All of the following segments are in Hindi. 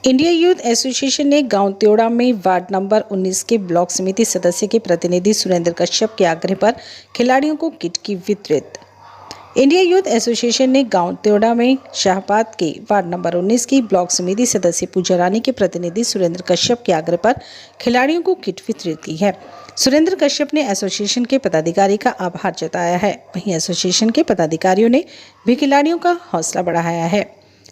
इंडिया यूथ एसोसिएशन ने गांव त्योड़ा में वार्ड नंबर 19 के ब्लॉक समिति सदस्य के प्रतिनिधि सुरेंद्र कश्यप के आग्रह पर खिलाड़ियों को किट की वितरित। इंडिया यूथ एसोसिएशन ने गांव त्योड़ा में शाहबाद के वार्ड नंबर 19 की ब्लॉक समिति सदस्य पूजा रानी के प्रतिनिधि सुरेंद्र कश्यप के आग्रह पर खिलाड़ियों को किट वितरित की है। सुरेंद्र कश्यप ने एसोसिएशन के पदाधिकारी का आभार जताया है। वहीं एसोसिएशन के पदाधिकारियों ने भी खिलाड़ियों का हौसला बढ़ाया है।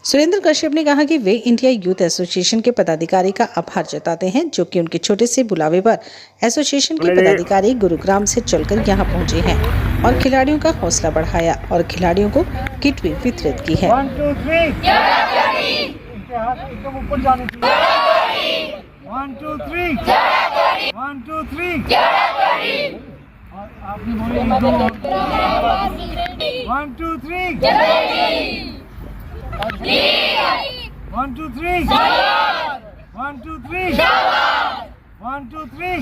सुरेंद्र कश्यप ने कहा कि वे इंडिया यूथ एसोसिएशन के पदाधिकारी का आभार जताते हैं, जो कि उनके छोटे से बुलावे पर एसोसिएशन के पदाधिकारी गुरुग्राम से चलकर यहां पहुंचे हैं और खिलाड़ियों का हौसला बढ़ाया और खिलाड़ियों को किट भी वितरित की है। 1 2 3 एकदम ऊपर जाने की 1 2 3 1 2 3 आपने बोली 1 2 3 1 2 3 1 2 3 1 2 3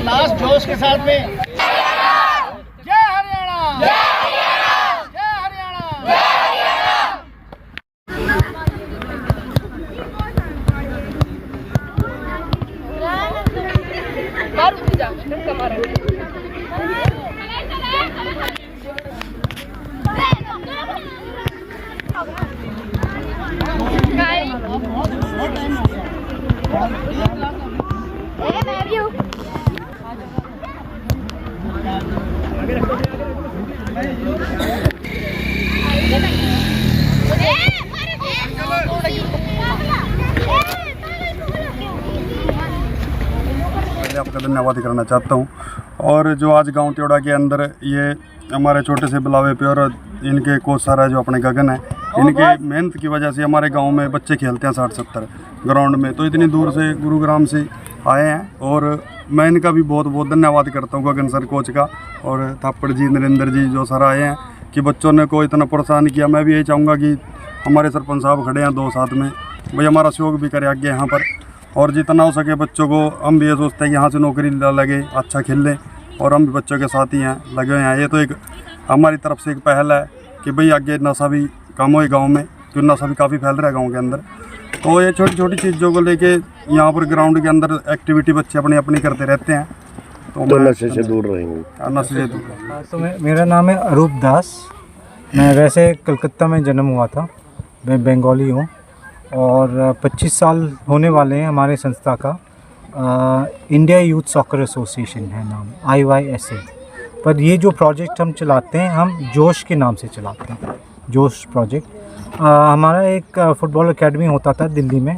लास्ट जोश के साथ में जय हरियाणा जय हरियाणा जय हरियाणा जय आपका धन्यवाद करना चाहता हूँ। और जो आज गांव त्योड़ा के अंदर ये हमारे छोटे से बुलावे पे और इनके कोच सारा जो अपने गगन है, इनके मेहनत की वजह से हमारे गांव में बच्चे खेलते हैं 60-70 ग्राउंड में। तो इतनी दूर से गुरुग्राम से आए हैं और मैं इनका भी बहुत बहुत धन्यवाद करता हूँ, गगन सर कोच का और थापड़ जी, नरेंद्र जी जो सर आए हैं कि बच्चों ने को इतना प्रोत्साहन किया। मैं भी यही चाहूँगा कि हमारे सरपंच साहब खड़े हैं दो साथ में, भाई हमारा सहयोग भी करे आगे यहाँ पर, और जितना हो सके बच्चों को हम भी ये सोचते हैं कि यहाँ से नौकरी लगे, अच्छा खेल लें, और हम भी बच्चों के साथ ही हैं लगे हुए हैं। ये तो एक हमारी तरफ से एक पहल है कि भाई आगे नशा भी कम हो गाँव में, क्योंकि नशा भी काफ़ी फैल रहा है गाँव के अंदर। तो ये छोटी छोटी चीज़ों को लेके यहाँ पर ग्राउंड के अंदर एक्टिविटी बच्चे अपनी अपनी करते रहते हैं, तो नशे से दूर रहेंगे। नशे से दूर। तो मेरा नाम है अरूप दास। मैं वैसे कलकत्ता में जन्म हुआ था, मैं बंगाली हूँ और 25 साल होने वाले हैं हमारे संस्था का। इंडिया यूथ सॉकर एसोसिएशन है नाम, IYSA। पर ये जो प्रोजेक्ट हम चलाते हैं, हम जोश के नाम से चलाते हैं, जोश प्रोजेक्ट। हमारा एक फुटबॉल एकेडमी होता था दिल्ली में,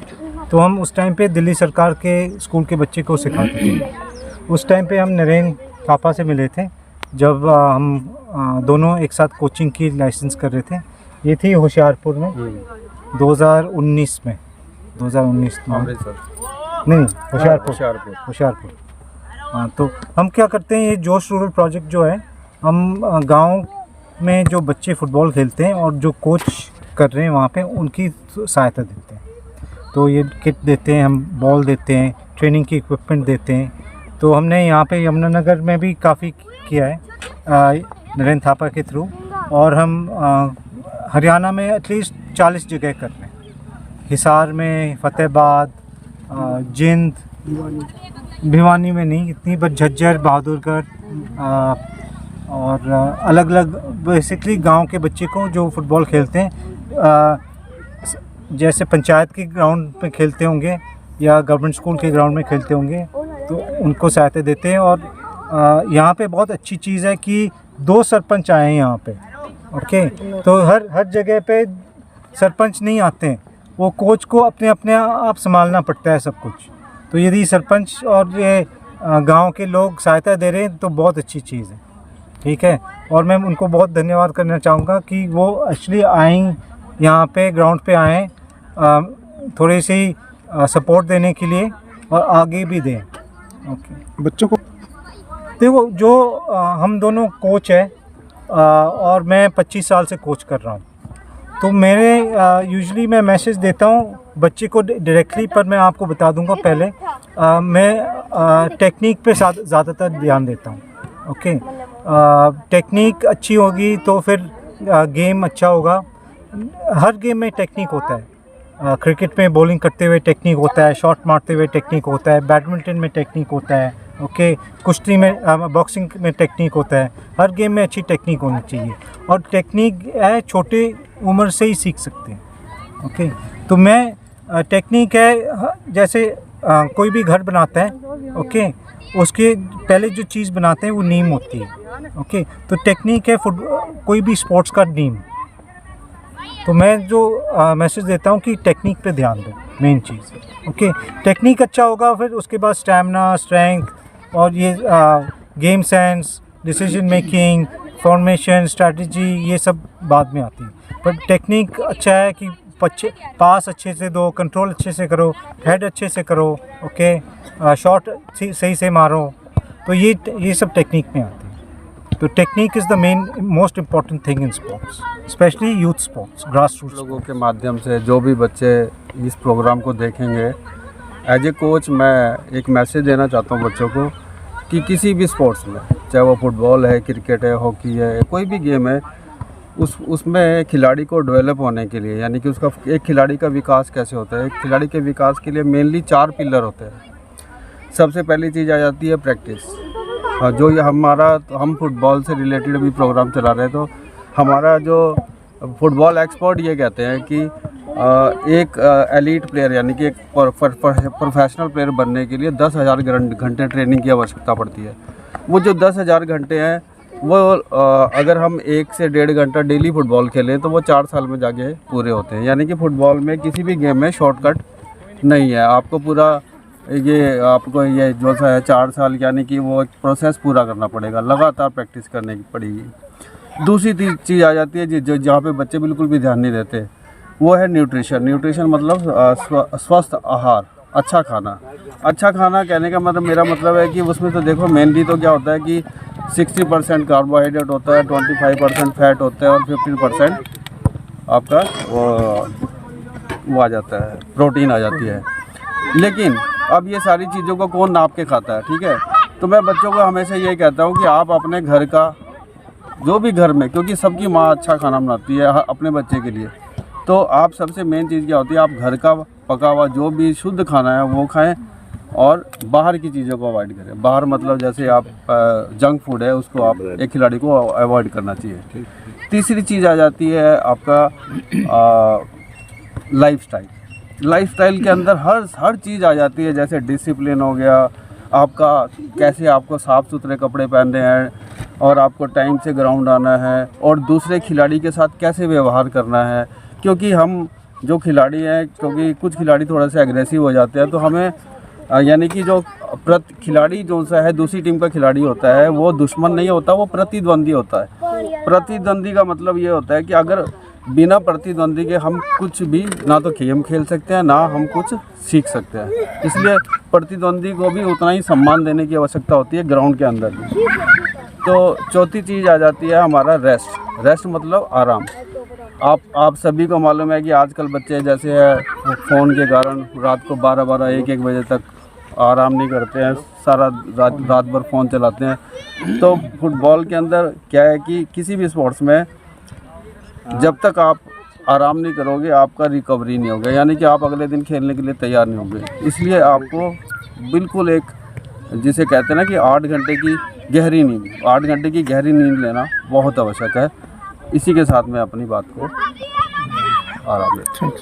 तो हम उस टाइम पे दिल्ली सरकार के स्कूल के बच्चे को सिखाते थे। उस टाइम पे हम नरेंद्र पापा से मिले थे, जब हम दोनों एक साथ कोचिंग की लाइसेंस कर रहे थे। ये थी होशियारपुर में 2019 में, 2019 में नहीं, होशियारपुर। हाँ, तो हम क्या करते हैं, ये जोश रूरल प्रोजेक्ट जो है, हम गांव में जो बच्चे फुटबॉल खेलते हैं और जो कोच कर रहे हैं वहाँ पे, उनकी सहायता देते हैं। तो ये किट देते हैं, हम बॉल देते हैं, ट्रेनिंग की इक्विपमेंट देते हैं। तो हमने यहाँ पे यमुनानगर में भी काफ़ी किया है नरेंद्र थापा के थ्रू, और हम हरियाणा में एटलीस्ट 40 जगह कर रहे हैं। हिसार में, फतेहाबाद, जिंद, भिवानी में नहीं इतनी, पर झज्जर, बहादुरगढ़ और अलग अलग बेसिकली गांव के बच्चे को जो फुटबॉल खेलते हैं, जैसे पंचायत के ग्राउंड में खेलते होंगे या गवर्नमेंट स्कूल के ग्राउंड में खेलते होंगे, तो उनको सहायता देते हैं। और यहाँ पे बहुत अच्छी चीज़ है कि 2 सरपंच आए हैं यहाँ पे, ओके। तो हर जगह पे सरपंच नहीं आते हैं, वो कोच को अपने आप संभालना पड़ता है सब कुछ। तो यदि सरपंच और ये गांव के लोग सहायता दे रहे हैं तो बहुत अच्छी चीज़ है, ठीक है। और मैं उनको बहुत धन्यवाद करना चाहूँगा कि वो एक्चुअली आए यहाँ पे, ग्राउंड पे आए थोड़ी सी सपोर्ट देने के लिए और आगे भी दें, ओके। बच्चों को देखो, जो हम दोनों कोच हैं और मैं 25 साल से कोच कर रहा हूँ, तो मेरे यूजुअली मैं मैसेज देता हूँ बच्चे को डायरेक्टली, पर मैं आपको बता दूंगा पहले, मैं टेक्निक पे ज़्यादातर ध्यान देता हूँ, ओके। टेक्निक अच्छी होगी तो फिर गेम अच्छा होगा। हर गेम में टेक्निक होता है। क्रिकेट में बॉलिंग करते हुए टेक्निक होता है, शॉट मारते हुए टेक्निक होता है, बैडमिंटन में टेक्निक होता है, ओके, कुश्ती में बॉक्सिंग में टेक्निक होता है। हर गेम में अच्छी टेक्निक होनी चाहिए और टेक्निक है छोटे उम्र से ही सीख सकते हैं, ओके। तो मैं टेक्निक है जैसे कोई भी घर बनाता है, ओके, उसके पहले जो चीज़ बनाते हैं वो नींव होती है, ओके। तो टेक्निक है कोई भी स्पोर्ट्स का नींव। तो मैं जो मैसेज देता हूँ कि टेक्निक पे ध्यान दो, मेन चीज़, ओके। टेक्निक अच्छा होगा, फिर उसके बाद स्टैमिना, स्ट्रेंथ और ये game sense, decision making, formation, strategy, ये सब बाद में आती है। पर टेक्निक अच्छा है कि पास अच्छे से दो, कंट्रोल अच्छे से करो, हेड अच्छे से करो, ओके, शॉट सही से मारो। तो ये सब टेक्निक में आती है। तो technique is the main most important thing in sports, specially youth sports, grass roots. लोगों के माध्यम से जो भी बच्चे इस प्रोग्राम को देखेंगे, एज ए कोच मैं एक मैसेज देना चाहता हूँ बच्चों को कि किसी भी स्पोर्ट्स में, चाहे वो फुटबॉल है, क्रिकेट है, हॉकी है, कोई भी गेम है, उसमें खिलाड़ी को डेवलप होने के लिए, यानी कि उसका एक खिलाड़ी का विकास कैसे होता है, एक खिलाड़ी के विकास के लिए मेनली 4 पिलर होते हैं। सबसे पहली चीज़ आ जाती है प्रैक्टिस। जो ये हम फुटबॉल से रिलेटेड भी प्रोग्राम चला रहे हैं, तो हमारा जो फुटबॉल एक्सपर्ट ये कहते हैं कि एक एलीट प्लेयर, यानी कि एक प्रोफेशनल प्लेयर बनने के लिए 10,000 घंटे ट्रेनिंग की आवश्यकता पड़ती है। वो जो 10,000 घंटे हैं, वो अगर हम 1 से 1.5 घंटा डेली फुटबॉल खेलें तो वो 4 साल में जाके पूरे होते हैं। यानी कि फुटबॉल में किसी भी गेम में शॉर्टकट नहीं है। आपको पूरा ये जो सा है 4 साल, यानी कि वो एक प्रोसेस पूरा करना पड़ेगा, लगातार प्रैक्टिस करने की पड़ेगी। दूसरी चीज़ आ जाती है जो जहाँ पे बच्चे बिल्कुल भी ध्यान नहीं देते, वो है न्यूट्रिशन। न्यूट्रिशन मतलब स्वस्थ आहार, अच्छा खाना। अच्छा खाना कहने का मतलब, मेरा मतलब है कि उसमें तो देखो मेनली तो क्या होता है कि 60% कार्बोहाइड्रेट होता है, 25% फैट होता है और 15% आपका वो आ जाता है, प्रोटीन आ जाती है। लेकिन अब ये सारी चीज़ों को कौन नाप के खाता है, ठीक है। तो मैं बच्चों को हमेशा ये कहता हूँ कि आप अपने घर का, जो भी घर में, क्योंकि सबकी माँ अच्छा खाना बनाती है अपने बच्चे के लिए, तो आप सबसे मेन चीज़ क्या होती है, आप घर का पका हुआ जो भी शुद्ध खाना है वो खाएं और बाहर की चीज़ों को अवॉइड करें। बाहर मतलब जैसे आप जंक फूड है, उसको आप एक खिलाड़ी को अवॉइड करना चाहिए। तीसरी चीज़ आ जाती है आपका लाइफस्टाइल के अंदर हर चीज़ आ जाती है। जैसे डिसिप्लिन हो गया आपका, कैसे आपको साफ़ सुथरे कपड़े पहनने हैं और आपको टाइम से ग्राउंड आना है और दूसरे खिलाड़ी के साथ कैसे व्यवहार करना है। क्योंकि हम जो खिलाड़ी हैं, क्योंकि कुछ खिलाड़ी थोड़ा सा एग्रेसिव हो जाते हैं, तो हमें यानी कि जो खिलाड़ी जो सा है दूसरी टीम का खिलाड़ी होता है, वो दुश्मन नहीं होता, वो प्रतिद्वंदी होता है। प्रतिद्वंदी का मतलब ये होता है कि अगर बिना प्रतिद्वंदी के हम कुछ भी ना तो गेम खेल सकते हैं, ना हम कुछ सीख सकते हैं। इसलिए प्रतिद्वंदी को भी उतना ही सम्मान देने की आवश्यकता होती है ग्राउंड के अंदर भी। तो चौथी चीज़ आ जाती है हमारा रेस्ट मतलब आराम। आप सभी को मालूम है कि आजकल बच्चे जैसे है फ़ोन के कारण रात को 12-12, 1-1 बजे तक आराम नहीं करते हैं, सारा रात भर फ़ोन चलाते हैं। तो फुटबॉल के अंदर क्या है कि किसी भी स्पोर्ट्स में जब तक आप आराम नहीं करोगे, आपका रिकवरी नहीं होगा, यानी कि आप अगले दिन खेलने के लिए तैयार नहीं होंगे। इसलिए आपको बिल्कुल एक, जिसे कहते हैं ना कि 8 घंटे की गहरी नींद, 8 घंटे की गहरी नींद लेना बहुत आवश्यक है। इसी के साथ मैं अपनी बात को आराम देता हूँ।